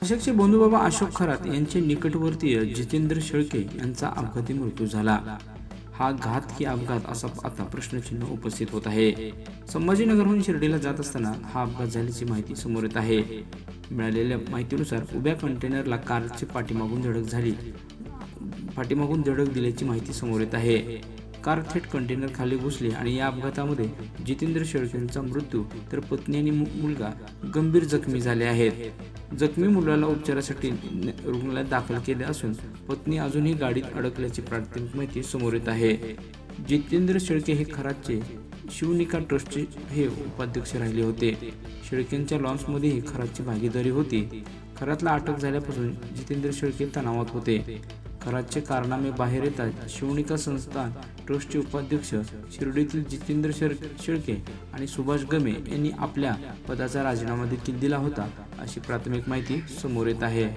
नाशिकचे बंधुबाबा अशोक खरात यांचे निकटवर्तीय जितेंद्र शेळके यांचा अपघाती मृत्यू झाला. हा घातकी अपघात असा आता प्रश्नचिन्ह उपस्थित होत आहे. संभाजीनगरहून शिर्डीला जात असताना हा अपघात झाल्याची माहिती समोर येत आहे. मिळालेल्या माहितीनुसार उभ्या कंटेनरला कारची पाठीमागून धडक दिल्याची माहिती समोर येत आहे. कार थेट कंटेनर खाली घुसली आणि या अपघातामध्ये जितेंद्र शेळकेंचा मृत्यू तर पत्नी आणि मुलगा गंभीर जखमी झाले आहेत. जखमी मुलाला उपचारासाठी रुग्णालयात दाखल केले असून पत्नी अजूनही गाडीत अडकल्याची प्राथमिक माहिती समोर येत आहे. जितेंद्र शेळके हे खरातचे शिवनिका ट्रस्टचे हे उपाध्यक्ष राहिले होते. शेळकेंच्या लॉन्समध्येही खरातची भागीदारी होती. खरातला अटक झाल्यापासून जितेंद्र शेळके तणावात होते. खरातचे कारनामे बाहेर येतात शिवनिका संस्थान ट्रस्टचे उपाध्यक्ष शिर्डीतील जितेंद्र शेळके आणि सुभाष गमे यांनी आपल्या पदाचा राजीनामा देखील दिला होता, अशी प्राथमिक माहिती समोर येत आहे.